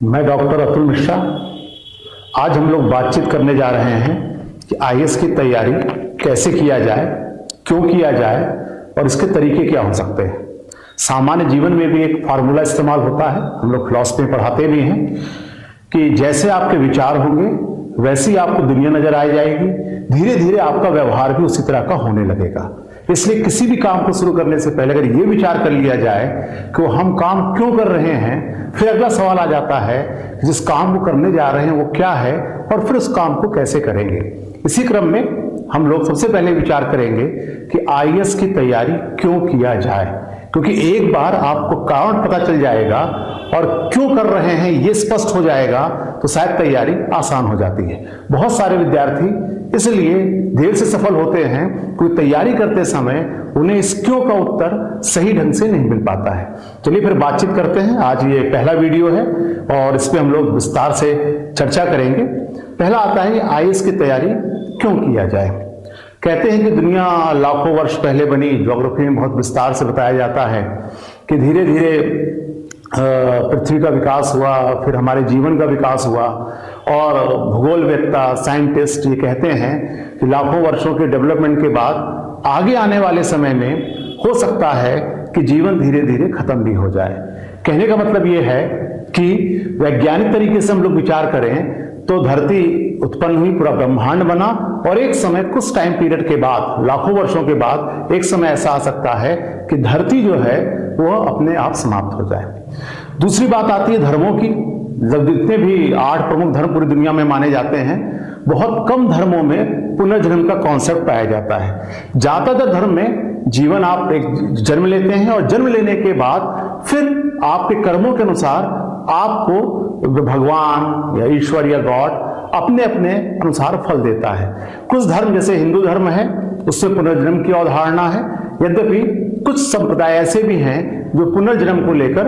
मैं डॉक्टर अतुल मिश्रा। आज हम लोग बातचीत करने जा रहे हैं कि आईएएस की तैयारी कैसे किया जाए, क्यों किया जाए और इसके तरीके क्या हो सकते हैं। सामान्य जीवन में भी एक फार्मूला इस्तेमाल होता है, हम लोग फिलॉसफी में पढ़ाते भी हैं कि जैसे आपके विचार होंगे वैसी आपको दुनिया नजर आ जाएगी, धीरे धीरे आपका व्यवहार भी उसी तरह का होने लगेगा। इसलिए किसी भी काम को शुरू करने से पहले अगर ये विचार कर लिया जाए कि वो हम काम क्यों कर रहे हैं, फिर अगला सवाल आ जाता है कि जिस काम को करने जा रहे हैं वो क्या है और फिर उस काम को कैसे करेंगे। इसी क्रम में हम लोग सबसे पहले विचार करेंगे कि आईएएस की तैयारी क्यों किया जाए, क्योंकि एक बार आपको कारण पता चल जाएगा और क्यों कर रहे हैं ये स्पष्ट हो जाएगा तो शायद तैयारी आसान हो जाती है। बहुत सारे विद्यार्थी इसलिए देर से सफल होते हैं क्योंकि तैयारी करते समय उन्हें इस क्यों का उत्तर सही ढंग से नहीं मिल पाता है। चलिए फिर बातचीत करते हैं। आज ये पहला वीडियो है और इस पे हम लोग विस्तार से चर्चा करेंगे। पहला आता है आईएएस की तैयारी क्यों किया जाए। कहते हैं कि दुनिया लाखों वर्ष पहले बनी। ज्योग्राफी में बहुत विस्तार से बताया जाता है कि धीरे धीरे पृथ्वी का विकास हुआ, फिर हमारे जीवन का विकास हुआ और भूगोलवेत्ता साइंटिस्ट ये कहते हैं कि लाखों वर्षों के डेवलपमेंट के बाद आगे आने वाले समय में हो सकता है कि जीवन धीरे धीरे खत्म भी हो जाए। कहने का मतलब ये है कि वैज्ञानिक तरीके से हम लोग विचार करें तो धरती उत्पन्न हुई, पूरा ब्रह्मांड बना और एक समय कुछ टाइम पीरियड के बाद, लाखों वर्षों के बाद एक समय ऐसा आ सकता है कि धरती जो है वह अपने आप समाप्त हो जाए। दूसरी बात आती है धर्मों की। जब जितने भी 8 प्रमुख धर्म पूरी दुनिया में माने जाते हैं, बहुत कम धर्मों में पुनर्जन्म का कॉन्सेप्ट पाया जाता है। ज्यादातर धर्म में जीवन आप एक जन्म लेते हैं और जन्म लेने के बाद फिर आपके कर्मों के अनुसार आपको भगवान या ईश्वर या गॉड अपने अपने अनुसार फल देता है। कुछ धर्म जैसे हिंदू धर्म है उसमें पुनर्जन्म की अवधारणा है, यद्यपि कुछ संप्रदाय ऐसे भी हैं जो पुनर्जन्म को लेकर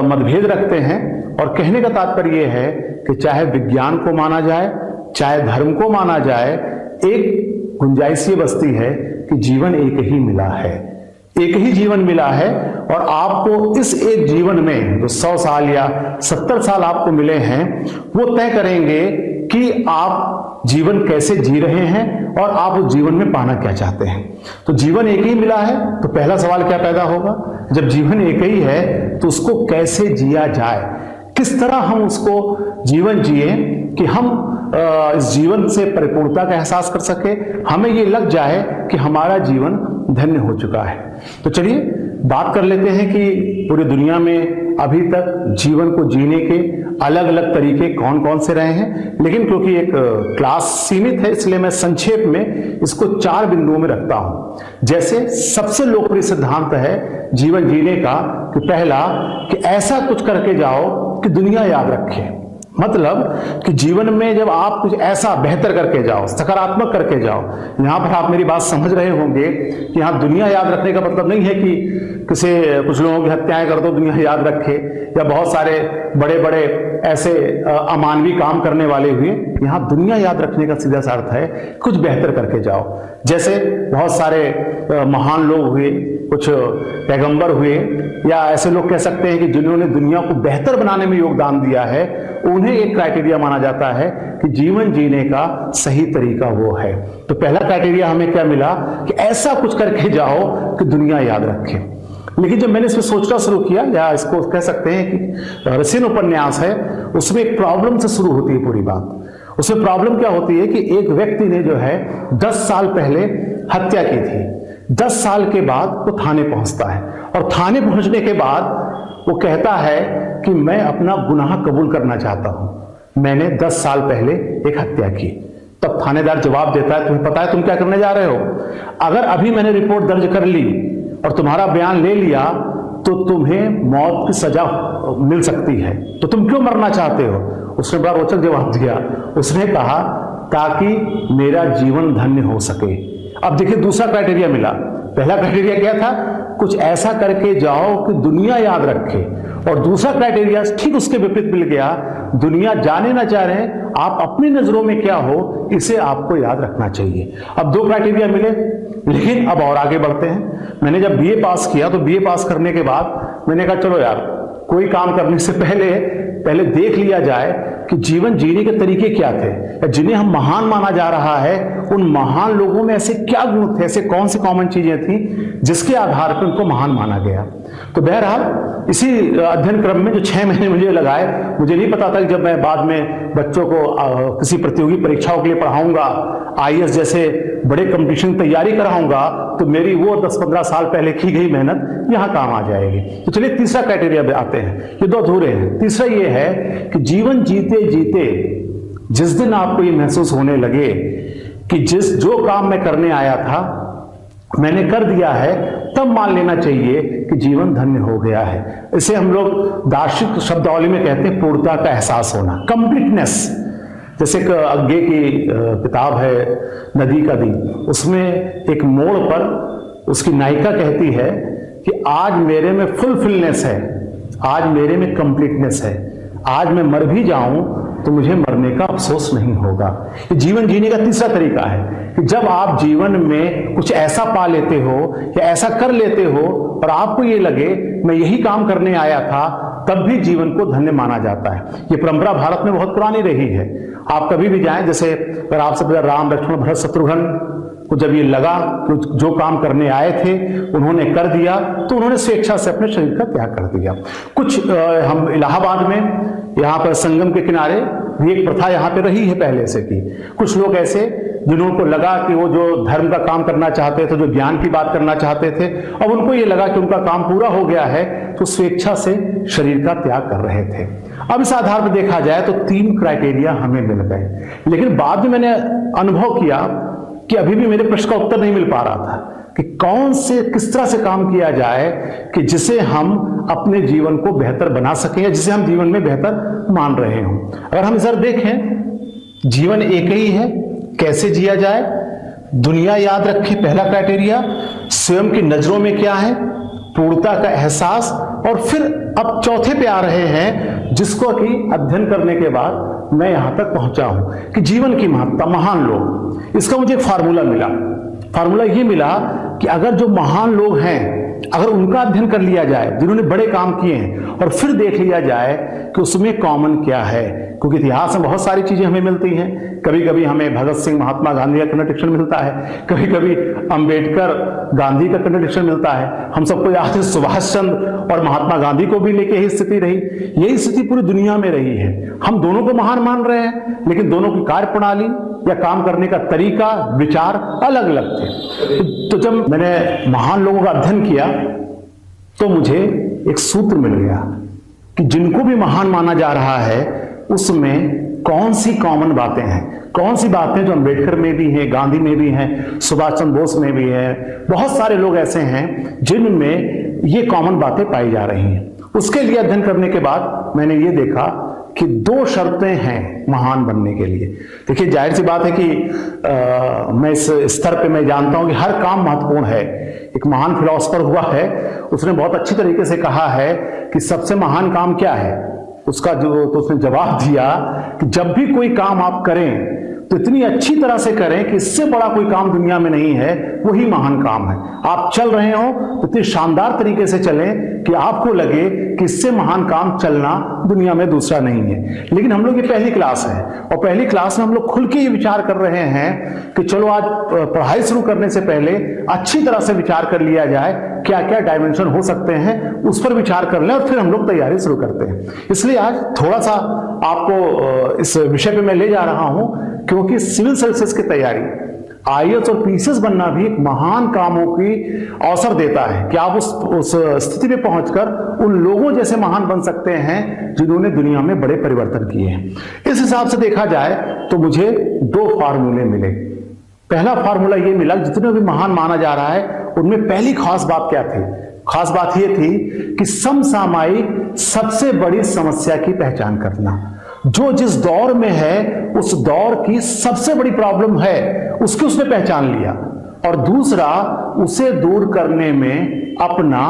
मतभेद रखते हैं। और कहने का तात्पर्य यह है कि चाहे विज्ञान को माना जाए चाहे धर्म को माना जाए, एक गुंजाइश ये बसती है कि जीवन एक ही मिला है, एक ही जीवन मिला है और आपको इस एक जीवन में जो 100 साल या 70 साल आपको मिले हैं वो तय करेंगे कि आप जीवन कैसे जी रहे हैं और आप उस जीवन में पाना क्या चाहते हैं। तो जीवन एक ही मिला है तो पहला सवाल क्या पैदा होगा, जब जीवन एक ही है तो उसको कैसे जिया जाए, किस तरह हम उसको जीवन जिए कि हम इस जीवन से परिपूर्णता का एहसास कर सके, हमें ये लग जाए कि हमारा जीवन धन्य हो चुका है। तो चलिए बात कर लेते हैं कि पूरी दुनिया में अभी तक जीवन को जीने के अलग अलग तरीके कौन कौन से रहे हैं। लेकिन क्योंकि एक क्लास सीमित है इसलिए मैं संक्षेप में इसको 4 बिंदुओं में रखता हूं। जैसे सबसे लोकप्रिय सिद्धांत है जीवन जीने का कि पहला कि ऐसा कुछ करके जाओ कि दुनिया याद रखे। मतलब कि जीवन में जब आप कुछ ऐसा बेहतर करके जाओ, सकारात्मक करके जाओ। यहां पर आप मेरी बात समझ रहे होंगे कि यहां दुनिया याद रखने का मतलब नहीं है कि कुछ लोगों की हत्याएं कर दो दुनिया याद रखे, या बहुत सारे बड़े बड़े ऐसे अमानवीय काम करने वाले हुए। यहां दुनिया याद रखने का सीधा सा अर्थ है कुछ बेहतर करके जाओ। जैसे बहुत सारे महान लोग हुए, कुछ पैगंबर हुए, या ऐसे लोग कह सकते हैं कि जिन्होंने दुनिया को बेहतर बनाने में योगदान दिया है, उन्हें एक क्राइटेरिया माना जाता है कि जीवन जीने का सही तरीका वो है। तो पहला क्राइटेरिया हमें क्या मिला कि ऐसा कुछ करके जाओ कि दुनिया याद रखे। लेकिन जब मैंने इसमें सोचना शुरू किया, या इसको कह सकते हैं कि रसीन उपन्यास है, उसमें एक प्रॉब्लम से शुरू होती है पूरी बात। उसमें प्रॉब्लम क्या होती है कि एक व्यक्ति ने जो है 10 साल पहले हत्या की थी। 10 साल के बाद वो थाने पहुंचता है और थाने पहुंचने के बाद वो कहता है कि मैं अपना गुनाह कबूल करना चाहता हूं, मैंने 10 साल पहले एक हत्या की। तब थानेदार जवाब देता है तुम्हें पता है तुम क्या करने जा रहे हो, अगर अभी मैंने रिपोर्ट दर्ज कर ली और तुम्हारा बयान ले लिया तो तुम्हें मौत की सजा मिल सकती है, तो तुम क्यों मरना चाहते हो। उसने बड़ा रोचक जवाब दिया, उसने कहा ताकि मेरा जीवन धन्य हो सके। अब देखिए दूसरा क्राइटेरिया मिला। पहला क्राइटेरिया क्या था, कुछ ऐसा करके जाओ कि दुनिया याद रखे, और दूसरा क्राइटेरिया ठीक उसके विपरीत मिल गया, दुनिया जाने ना चाह रहे हैं, आप अपनी नजरों में क्या हो इसे आपको याद रखना चाहिए। अब 2 क्राइटेरिया मिले, लेकिन अब और आगे बढ़ते हैं। मैंने जब बीए पास किया तो बीए पास करने के बाद मैंने कहा चलो यार कोई काम करने से पहले पहले देख लिया जाए कि जीवन जीने के तरीके क्या थे, या जिन्हें हम महान माना जा रहा है उन महान लोगों में ऐसे क्या गुण थे, ऐसे कौन सी कॉमन चीजें थी जिसके आधार पर उनको महान माना गया। तो बहरहाल इसी अध्ययन क्रम में जो 6 महीने मुझे लगाए, मुझे नहीं पता था कि जब मैं बाद में बच्चों को किसी प्रतियोगी परीक्षाओं के लिए पढ़ाऊंगा, आईएएस जैसे बड़े कंपटीशन की तैयारी कराऊंगा, तो मेरी वो 10-15 साल पहले की गई मेहनत यहां काम आ जाएगी। तो चलिए तीसरा क्राइटेरिया आते हैं, ये 2 अधूरे हैं। तीसरा ये है कि जीवन जीते जीते जिस दिन आपको ये महसूस होने लगे कि जो काम मैं करने आया था मैंने कर दिया है, तब मान लेना चाहिए कि जीवन धन्य हो गया है। इसे हम लोग दार्शनिक शब्दावली में कहते हैं पूर्णता का एहसास होना, कंप्लीटनेस। जैसे आगे की किताब है नदी का दीप, उसमें एक मोड़ पर उसकी नायिका कहती है कि आज मेरे में फुलफिलनेस है, आज मेरे में कंप्लीटनेस है, आज मैं मर भी जाऊं तो मुझे मरने का अफसोस नहीं होगा। ये जीवन जीने का तीसरा तरीका है कि जब आप जीवन में कुछ ऐसा पा लेते हो या ऐसा कर लेते हो और आपको ये लगे मैं यही काम करने आया था, तब भी जीवन को धन्य माना जाता है। ये परंपरा भारत में बहुत पुरानी रही है। आप कभी भी जाएं, जैसे अगर आपसे राम लक्ष्मण भरत शत्रुघ्न को जब ये लगा कि जो काम करने आए थे उन्होंने कर दिया, तो उन्होंने स्वेच्छा से अपने शरीर का त्याग कर दिया। कुछ हम इलाहाबाद में यहाँ पर संगम के किनारे भी एक प्रथा यहाँ पे रही है पहले से की। कुछ लोग ऐसे जिन्होंने लगा कि वो जो धर्म का काम करना चाहते थे, जो ज्ञान की बात करना चाहते थे, अब उनको ये लगा कि उनका काम पूरा हो गया है, तो स्वेच्छा से शरीर का त्याग कर रहे थे। अब इस आधार पर देखा जाए तो 3 क्राइटेरिया हमें मिल गए, लेकिन बाद में मैंने अनुभव किया कि अभी भी मेरे प्रश्न का उत्तर नहीं मिल पा रहा था कि कौन से किस तरह से काम किया जाए कि जिसे हम अपने जीवन को बेहतर बना सकें या जिसे हम जीवन में बेहतर मान रहे हों। अगर हम इधर देखें, जीवन एक ही है, कैसे जिया जाए, दुनिया याद रखें पहला क्राइटेरिया, स्वयं की नजरों में क्या है, पूर्णता का एहसास, और फिर अब चौथे पे आ रहे हैं जिसको कि अध्ययन करने के बाद मैं यहां तक पहुंचा हूं कि जीवन की महत्ता, महान लोग। इसका मुझे एक फार्मूला मिला। फार्मूला ये मिला कि अगर जो महान लोग हैं अगर उनका अध्ययन कर लिया जाए, जिन्होंने बड़े काम किए हैं, और फिर देख लिया जाए कि उसमें कॉमन क्या है, क्योंकि इतिहास में बहुत सारी चीजें हमें मिलती हैं। कभी कभी हमें भगत सिंह महात्मा गांधी का कंट्रिब्यूशन मिलता है, कभी कभी अंबेडकर गांधी का कंट्रिब्यूशन मिलता है। हम सबको याद है सुभाष चंद्र और महात्मा गांधी को भी लेके ही स्थिति रही, यही स्थिति पूरी दुनिया में रही है। हम दोनों को महान मान रहे हैं, लेकिन दोनों की कार्य प्रणाली या काम करने का तरीका, विचार अलग अलग थे। तो जब मैंने महान लोगों का अध्ययन किया तो मुझे एक सूत्र मिल गया कि जिनको भी महान माना जा रहा है उसमें कौन सी कॉमन बातें हैं, कौन सी बातें जो अंबेडकर में भी हैं, गांधी में भी हैं, सुभाष चंद्र बोस में भी हैं, बहुत सारे लोग ऐसे हैं जिनमें ये कॉमन बातें पाई जा रही हैं। उसके लिए अध्ययन करने के बाद मैंने ये देखा कि 2 शर्तें हैं महान बनने के लिए। देखिए, जाहिर सी बात है कि मैं इस स्तर पे मैं जानता हूं कि हर काम महत्वपूर्ण है। एक महान फिलोसोफर हुआ है, उसने बहुत अच्छी तरीके से कहा है कि सबसे महान काम क्या है। उसका तो उसने जवाब दिया कि जब भी कोई काम आप करें तो इतनी अच्छी तरह से करें कि इससे बड़ा कोई काम दुनिया में नहीं है, वही महान काम है। आप चल रहे हो तो इतनी शानदार तरीके से चलें कि आपको लगे कि इससे महान काम चलना दुनिया में दूसरा नहीं है। लेकिन हम लोग ये पहली क्लास है, और पहली क्लास में हम लोग खुल के ये विचार कर रहे हैं कि चलो आज पढ़ाई शुरू करने से पहले अच्छी तरह से विचार कर लिया जाए, क्या क्या डायमेंशन हो सकते हैं उस पर विचार कर लें, और फिर हम लोग तैयारी शुरू करते हैं। इसलिए आज थोड़ा सा आपको इस विषय पे मैं ले जा रहा हूं, क्योंकि सिविल सर्विसेज की तैयारी, आईएएस और पीसीएस बनना भी एक महान कामों की अवसर देता है कि आप उस स्थिति में पहुंचकर उन लोगों जैसे महान बन सकते हैं जिन्होंने दुनिया में बड़े परिवर्तन किए हैं। इस हिसाब से देखा जाए तो मुझे 2 फार्मूले मिले। पहला फार्मूला ये मिला, जितने भी महान माना जा रहा है उनमें पहली खास बात क्या थी? खास बात यह थी कि समसामयिक सबसे बड़ी समस्या की पहचान करना। जो जिस दौर में है उस दौर की सबसे बड़ी प्रॉब्लम है उसकी उसने पहचान लिया, और दूसरा उसे दूर करने में अपना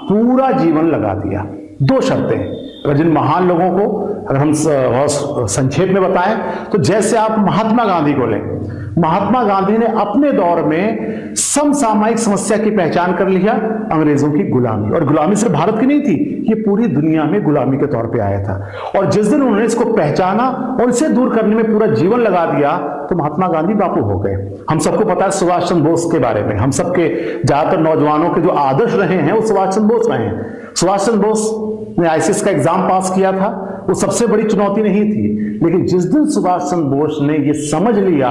पूरा जीवन लगा दिया। 2 शर्तें। अगर जिन महान लोगों को अगर हम संक्षेप में बताएं तो जैसे आप महात्मा गांधी को लें, महात्मा गांधी ने अपने दौर में समसामयिक समस्या की पहचान कर लिया, अंग्रेजों की गुलामी। और गुलामी सिर्फ भारत की नहीं थी, ये पूरी दुनिया में गुलामी के तौर पे आया था। और जिस दिन उन्होंने इसको पहचाना और इसे दूर करने में पूरा जीवन लगा दिया तो महात्मा गांधी बापू हो गए। हम सबको पता है सुभाष चंद्र बोस के बारे में, हम सबके ज्यादातर नौजवानों के जो आदर्श रहे हैं वो सुभाष चंद्र बोस रहे हैं। सुभाष चंद्र बोस ने आईसीएस का एग्जाम पास किया था, वो सबसे बड़ी चुनौती नहीं थी, लेकिन जिस दिन सुभाष चंद्र बोस ने ये समझ लिया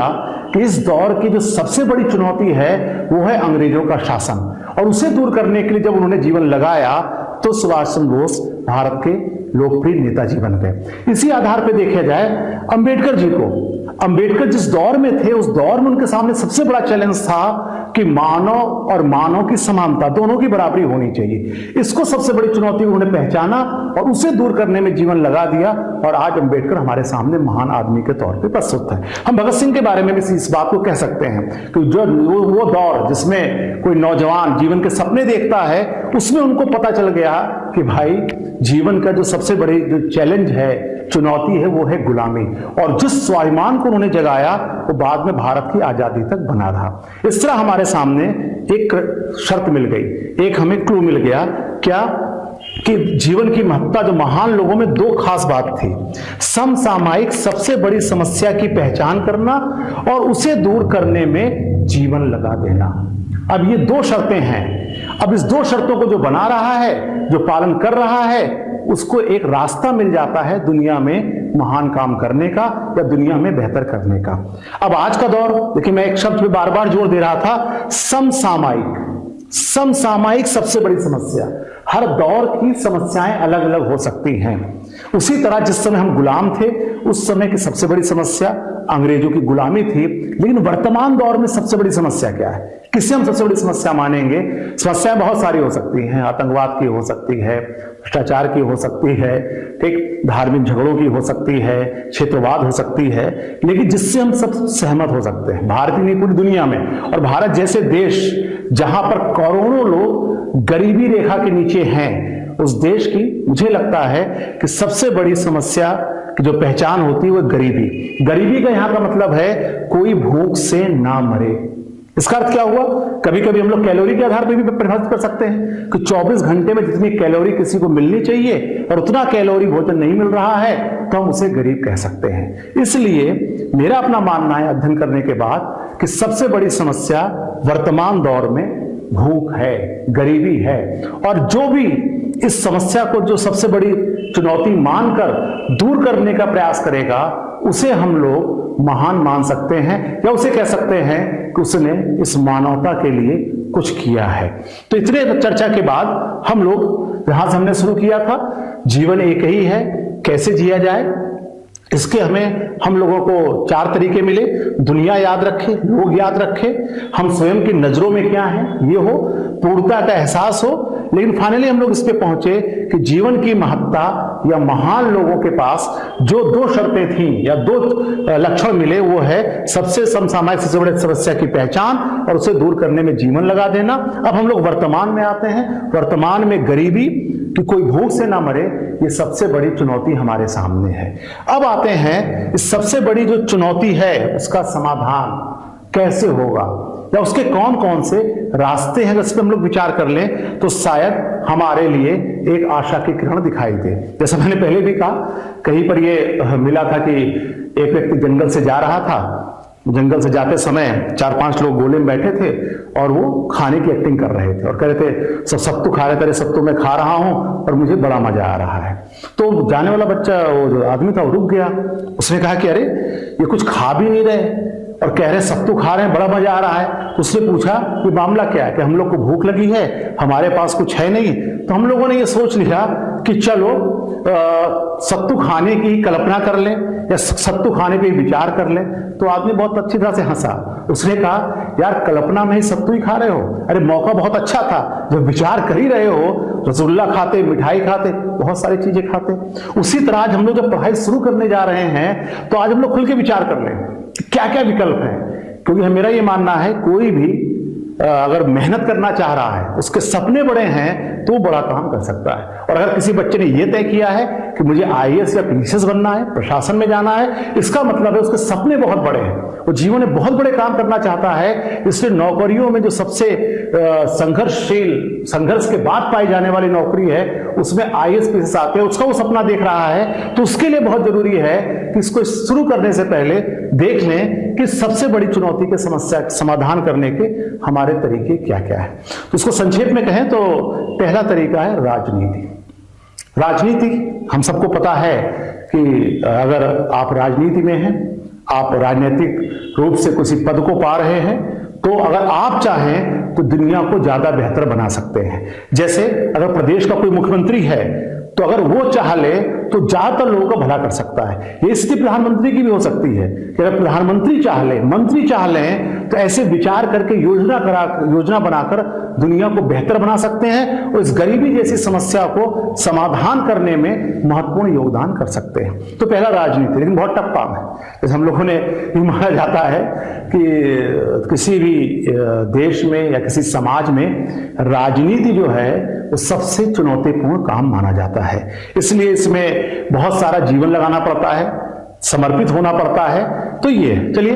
कि इस दौर की जो सबसे बड़ी चुनौती है वो है अंग्रेजों का शासन, और उसे दूर करने के लिए जब उन्होंने जीवन लगाया तो सुभाष चंद्र बोस भारत के लोकप्रिय नेताजी बन गए। इसी आधार पर देखा जाए अंबेडकर जी को, अंबेडकर जिस दौर में थे उस दौर में उनके सामने सबसे बड़ा चैलेंज था कि मानव और मानव की समानता, दोनों की बराबरी होनी चाहिए। इसको सबसे बड़ी चुनौती उन्होंने पहचाना और उसे दूर करने में जीवन लगा दिया, और आज अंबेडकर हमारे सामने महान आदमी के तौर पे प्रस्तुत है। हम भगत सिंह के बारे में भी इस बात को कह सकते हैं कि जो वो दौर जिसमें कोई नौजवान जीवन के सपने देखता है, उसमें उनको पता चल गया कि भाई जीवन का जो सबसे बड़ी जो चैलेंज है, चुनौती है, वो है गुलामी। और जिस स्वाभिमान को उन्होंने जगाया वो बाद में भारत की आजादी तक बना रहा। इस तरह हमारे सामने एक शर्त मिल गई, एक हमें क्लू मिल गया, क्या कि जीवन की महत्ता जो महान लोगों में दो खास बात थी, समसामयिक सबसे बड़ी समस्या की पहचान करना और उसे दूर करने में जीवन लगा देना। अब ये दो शर्तें हैं। अब इस दो शर्तों को जो बना रहा है, जो पालन कर रहा है, उसको एक रास्ता मिल जाता है दुनिया में महान काम करने का या दुनिया में बेहतर करने का। अब आज का दौर देखिए, मैं एक शब्द पे बार बार जोर दे रहा था, समसामयिक। समसामयिक सबसे बड़ी समस्या, हर दौर की समस्याएं अलग अलग हो सकती हैं। उसी तरह जिस समय हम गुलाम थे उस समय की सबसे बड़ी समस्या अंग्रेजों की गुलामी थी, लेकिन वर्तमान दौर में सबसे बड़ी समस्या क्या है, किसे हम सबसे बड़ी समस्या मानेंगे? समस्याएं बहुत सारी हो सकती हैं, आतंकवाद की हो सकती है, भ्रष्टाचार की हो सकती है, ठीक, धार्मिक झगड़ों की हो सकती है, क्षेत्रवाद हो सकती है, लेकिन जिससे हम सब सहमत हो सकते हैं भारत ही नहीं पूरी दुनिया में। और भारत जैसे देश जहां पर करोड़ों लोग गरीबी रेखा के नीचे हैं, उस देश की मुझे लगता है कि सबसे बड़ी समस्या की जो पहचान होती है वो गरीबी। गरीबी का यहां का मतलब है कोई भूख से ना मरे। इसका अर्थ क्या हुआ? कभी कभी हम लोग कैलोरी के आधार पर भी परिभाषित कर सकते हैं कि 24 घंटे में जितनी कैलोरी किसी को मिलनी चाहिए और उतना कैलोरी भोजन नहीं मिल रहा है तो हम उसे गरीब कह सकते हैं। इसलिए मेरा अपना मानना है अध्ययन करने के बाद कि सबसे बड़ी समस्या वर्तमान दौर में भूख है, गरीबी है, और जो भी इस समस्या को जो सबसे बड़ी चुनौती मानकर दूर करने का प्रयास करेगा उसे हम लोग महान मान सकते हैं, या उसे कह सकते हैं कि उसने इस मानवता के लिए कुछ किया है। तो इतने चर्चा के बाद हम लोग जहां से हमने शुरू किया था, जीवन एक ही है, कैसे जिया जाए, इसके हम लोगों को 4 तरीके मिले। दुनिया याद रखे, लोग याद रखे, हम स्वयं की नजरों में क्या है ये हो, पूर्णता का एहसास हो, लेकिन फाइनली हम लोग इस पे पहुंचे कि जीवन की महत्ता या महान लोगों के पास जो 2 शर्तें थीं या 2 लक्षण मिले, वो है सबसे समसामयिक सबसे बड़ी समस्या की पहचान और उसे दूर करने में जीवन लगा देना। अब हम लोग वर्तमान में आते हैं। वर्तमान में गरीबी कि कोई भूख से ना मरे, ये सबसे बड़ी चुनौती हमारे सामने है। अब आते हैं इस सबसे बड़ी जो चुनौती है उसका समाधान कैसे होगा या उसके कौन कौन से रास्ते हैं, जिस पर हम लोग विचार कर लें तो शायद हमारे लिए एक आशा की किरण दिखाई दे। जैसा मैंने पहले भी कहा, कहीं पर ये मिला था कि एक व्यक्ति जंगल से जा रहा था, जंगल से जाते समय 4-5 लोग गोले में बैठे थे और वो खाने की एक्टिंग कर रहे थे और कह रहे थे सब सत्तू खा रहे थे, सत्तू मैं खा रहा हूं और मुझे बड़ा मजा आ रहा है। तो जाने वाला बच्चा, वो जो आदमी था, वो रुक गया। उसने कहा कि अरे ये कुछ खा भी नहीं रहे और कह रहे सत्तू खा रहे हैं, बड़ा मजा आ रहा है। उसने पूछा कि मामला क्या है, कि हम लोग को भूख लगी है, हमारे पास कुछ है नहीं। तो हम लोगों ने ये सोच लिया कि चलो सत्तू खाने की कल्पना कर लें या सत्तू खाने पे विचार कर लें। तो आदमी बहुत अच्छी तरह से हंसा। उसने कहा यार कल्पना में ही सत्तू ही खा रहे हो, अरे मौका बहुत अच्छा था, जब विचार कर ही रहे हो, रसगुल्ला खाते, मिठाई खाते, बहुत सारी चीजें खाते। उसी तरह आज हम लोग जब पढ़ाई शुरू करने जा रहे हैं तो आज हम लोग खुल के विचार कर लें क्या क्या विकल्प है, क्योंकि मेरा ये मानना है कोई भी अगर मेहनत करना चाह रहा है, उसके सपने बड़े हैं, तो वो बड़ा काम कर सकता है। और अगर किसी बच्चे ने यह तय किया है कि मुझे आईएएस या पीसीएस बनना है, प्रशासन में जाना है, इसका मतलब है उसके सपने बहुत बड़े हैं, वो जीवन में बहुत बड़े काम करना चाहता है। इसलिए नौकरियों में जो सबसे संघर्ष के बाद पाई जाने वाली नौकरी है, उसमें आईएएस पीसीएस आते हैं, उसका वो सपना देख रहा है। तो उसके लिए बहुत जरूरी है कि इसको शुरू करने से पहले देख लें कि सबसे बड़ी चुनौती के समस्या समाधान करने के हमारे तरीके क्या क्या है। तो इसको संक्षेप में कहें तो पहला तरीका है राजनीति। राजनीति हम सबको पता है कि अगर आप राजनीति में हैं, आप राजनीतिक रूप से किसी पद को पा रहे हैं, तो अगर आप चाहें तो दुनिया को ज्यादा बेहतर बना सकते हैं। जैसे अगर प्रदेश का कोई मुख्यमंत्री है, तो अगर वो चाह ले तो ज्यादातर लोगों का भला कर सकता है। ये स्थिति प्रधानमंत्री की भी हो सकती है कि अगर प्रधानमंत्री चाह ले, मंत्री चाह लें, तो ऐसे विचार करके योजना बनाकर दुनिया को बेहतर बना सकते हैं और इस गरीबी जैसी समस्या को समाधान करने में महत्वपूर्ण योगदान कर सकते हैं। तो पहला राजनीति, लेकिन बहुत टफ काम है। जैसे हम लोगों ने ये माना जाता है कि किसी भी देश में या किसी समाज में राजनीति जो है वो सबसे चुनौतीपूर्ण काम माना जाता है। इसलिए इसमें बहुत सारा जीवन लगाना पड़ता है, समर्पित होना पड़ता है। तो ये चलिए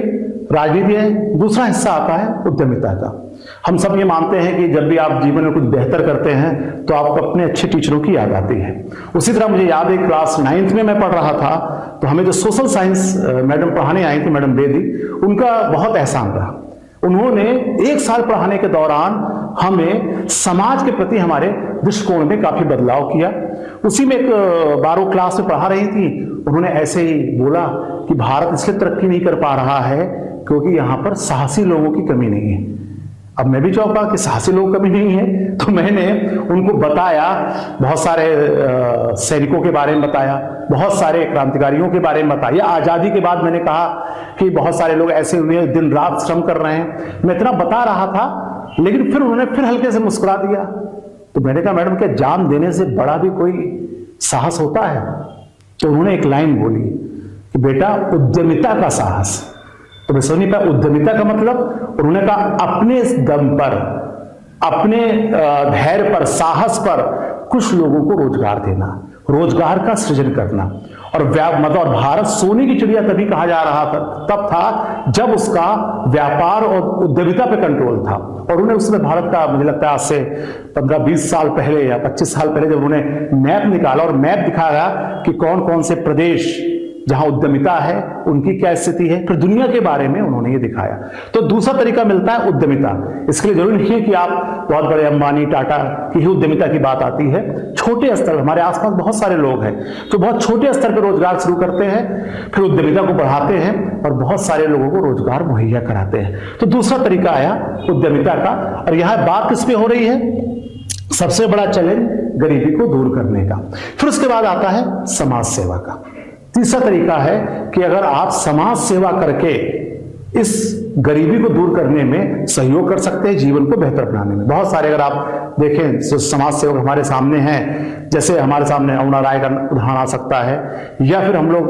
राजनीति है। दूसरा हिस्सा आता है उद्यमिता का। हम सब ये मानते हैं कि जब भी आप जीवन में कुछ बेहतर करते हैं तो आपको अपने अच्छे टीचरों की याद आती है। उसी तरह मुझे याद है क्लास 9th में मैं पढ़ रहा था, तो हमें जो सोशल साइंस मैडम पढ़ाने आई थी, मैडम बेदी, उनका बहुत एहसान रहा। उन्होंने 1 साल पढ़ाने के दौरान हमें समाज के प्रति हमारे दृष्टिकोण में काफी बदलाव किया। उसी में एक बार वो क्लास में पढ़ा रही थी, उन्होंने ऐसे ही बोला कि भारत इसलिए तरक्की नहीं कर पा रहा है क्योंकि यहां पर साहसी लोगों की कमी नहीं है। अब मैं भी चौंका कि साहसी लोगों की कमी नहीं है, तो मैंने उनको बताया, बहुत सारे सैनिकों के बारे में बताया, बहुत सारे क्रांतिकारियों के बारे में बताया। आजादी के बाद मैंने कहा कि बहुत सारे लोग ऐसे हुए दिन रात श्रम कर रहे हैं। मैं इतना बता रहा था, लेकिन फिर उन्होंने फिर हल्के से मुस्कुरा दिया। तो मैंने कहा मैडम क्या जान देने से बड़ा भी कोई साहस होता है? तो उन्होंने एक लाइन बोली कि बेटा उद्यमिता का साहस। तो मैं समझ नहीं पाया उद्यमिता का मतलब। उन्होंने कहा अपने दम पर, अपने धैर्य पर, साहस पर कुछ लोगों को रोजगार देना, रोजगार का सृजन करना। और मतलब भारत सोने की चिड़िया तभी कहा जा रहा था, तब था जब उसका व्यापार और उद्यमिता पे कंट्रोल था। और उन्हें उसमें भारत का, मुझे लगता है आज से 15-20 साल पहले या 25 साल पहले जब उन्होंने मैप निकाला और मैप दिखाया कि कौन कौन से प्रदेश जहां उद्यमिता है उनकी क्या स्थिति है, फिर दुनिया के बारे में उन्होंने ये दिखाया। तो दूसरा तरीका मिलता है उद्यमिता। इसके लिए जरूरी नहीं है कि आप बहुत बड़े अंबानी, टाटा की ही उद्यमिता की बात आती है। छोटे स्तर, हमारे आसपास बहुत सारे लोग हैं जो बहुत छोटे स्तर पर रोजगार शुरू करते हैं, फिर उद्यमिता को बढ़ाते हैं और बहुत सारे लोगों को रोजगार मुहैया कराते हैं। तो दूसरा तरीका आया उद्यमिता का। और यहां बात किस पे हो रही है? सबसे बड़ा चैलेंज गरीबी को दूर करने का। फिर उसके बाद आता है समाज सेवा का। तीसरा तरीका है कि अगर आप समाज सेवा करके इस गरीबी को दूर करने में सहयोग कर सकते हैं, जीवन को बेहतर बनाने में। बहुत सारे अगर आप देखें तो समाज सेवक हमारे सामने हैं, जैसे हमारे सामने अरुणा राय का उदाहरण आ सकता है, या फिर हम लोग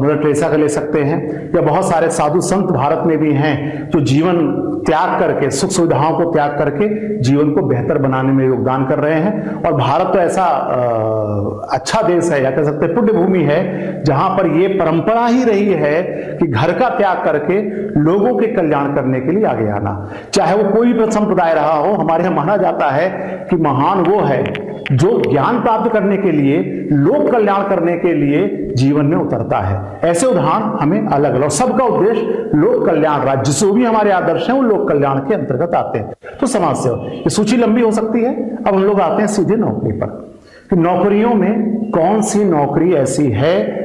मदर टेरेसा का ले सकते हैं, या बहुत सारे साधु संत भारत में भी हैं जो जीवन त्याग करके, सुख सुविधाओं को त्याग करके जीवन को बेहतर बनाने में योगदान कर रहे हैं। और भारत तो ऐसा अच्छा देश है, या कह सकते हैं पुण्य भूमि है, जहां पर यह परंपरा ही रही है कि घर का त्याग करके लोगों के कल्याण करने के लिए आगे आना। चाहे वो कोई भी संप्रदाय रहा हो, हमारे यहां माना जाता है कि महान वो है जो ज्ञान प्राप्त करने के लिए, लोक कल्याण करने के लिए जीवन में उतरता है। ऐसे उदाहरण हमें अलग अलग, सबका उद्देश्य लोक कल्याण रहा। जिसो भी हमारे आदर्श हैं वो लोक कल्याण के अंतर्गत आते हैं। तो समाज सेवा, ये सूची लंबी हो सकती है। अब हम लोग आते हैं सीधे नौकरी पर कि नौकरियों में कौन सी नौकरी ऐसी है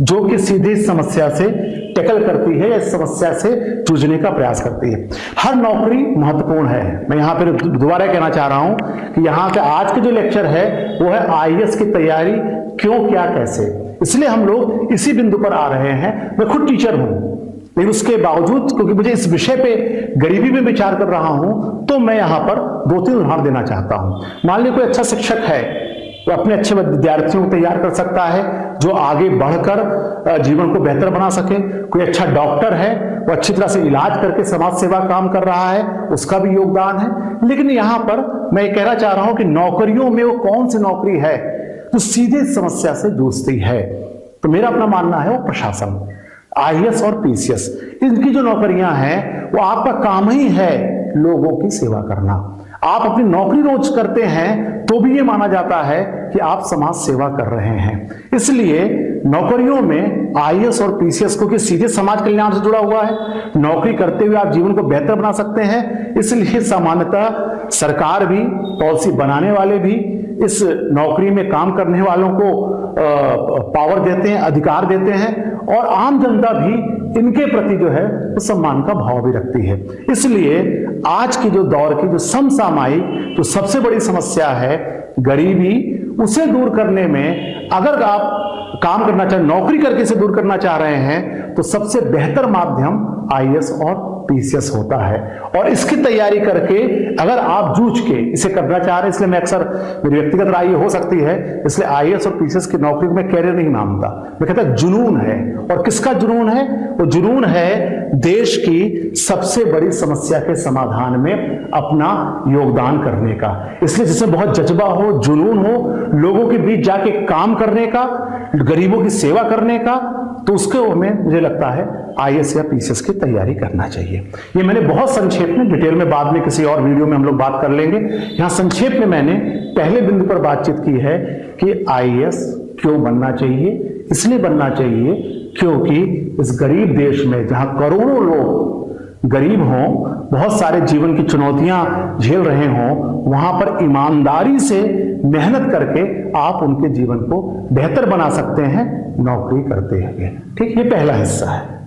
जो कि सीधी समस्या से टैकल करती है या समस्या से जूझने का प्रयास करती है। हर नौकरी महत्वपूर्ण है। मैं यहां पर दोबारा कहना चाह रहा हूं कि यहां से आज के जो लेक्चर है वो है आईएएस की तैयारी क्यों, क्या, कैसे। इसलिए हम लोग इसी बिंदु पर आ रहे हैं। मैं खुद टीचर हूं, लेकिन उसके बावजूद क्योंकि मुझे इस विषय पे गरीबी में विचार कर रहा हूं, तो मैं यहां पर 2-3 उदाहरण देना चाहता हूं। मान लीजिए कोई अच्छा शिक्षक है, वो अपने अच्छे विद्यार्थियों को तैयार कर सकता है जो आगे बढ़कर जीवन को बेहतर बना सके। कोई अच्छा डॉक्टर है, वो अच्छी तरह से इलाज करके समाज सेवा काम कर रहा है, उसका भी योगदान है। लेकिन यहां पर मैं ये कहना चाह रहा हूं कि नौकरियों में वो कौन सी नौकरी है जो सीधे समस्या से जूझती है? तो मेरा अपना मानना है वो प्रशासन, आईएएस और पीसीएस, इनकी जो नौकरियां हैं वो आपका काम ही है लोगों की सेवा करना। आप अपनी नौकरी रोज करते हैं तो भी ये माना जाता है कि आप समाज सेवा कर रहे हैं। इसलिए नौकरियों में आईएएस और पीसीएस को कि सीधे समाज कल्याण से जुड़ा हुआ है, नौकरी करते हुए आप जीवन को बेहतर बना सकते हैं। इसलिए सामान्यतः सरकार भी, पॉलिसी बनाने वाले भी इस नौकरी में काम करने वालों को पावर देते हैं, अधिकार देते हैं, और आम जनता भी इनके प्रति जो है वो सम्मान का भाव भी रखती है। इसलिए आज के जो दौर की जो समसामयिक जो सबसे बड़ी समस्या है गरीबी, उसे दूर करने में अगर आप काम करना चाहे, नौकरी करके इसे दूर करना चाह रहे हैं, तो सबसे बेहतर माध्यम आईएएस और पीसीएस होता है। और इसकी तैयारी करके अगर आप जूझ के इसे करना चाह रहे हैं, इसलिए मैं अक्सर, मेरी व्यक्तिगत राय हो सकती है, इसलिए आईएएस और पीसीएस की नौकरी को मैं कैरियर नहीं मानता, मैं कहता जुनून है। और किसका जुनून है? वो जुनून है देश की सबसे बड़ी समस्या के समाधान में अपना योगदान करने का। इसलिए जिसमें बहुत जज्बा हो, जुनून हो, लोगों के बीच जाके काम करने का, गरीबों की सेवा करने का, तो उसको हमें, मुझे लगता है, आईएएस या पीसीएस की तैयारी करना चाहिए। ये मैंने बहुत संक्षेप में, डिटेल में बाद में किसी और वीडियो में हम लोग बात कर लेंगे। यहां संक्षेप में मैंने पहले बिंदु पर बातचीत की है कि आईएएस क्यों बनना चाहिए। इसलिए बनना चाहिए क्योंकि इस गरीब देश में जहां करोड़ों लोग गरीब हों, बहुत सारे जीवन की चुनौतियां झेल रहे हों, वहां पर ईमानदारी से मेहनत करके आप उनके जीवन को बेहतर बना सकते हैं नौकरी करते हुए। ठीक, ये पहला हिस्सा है।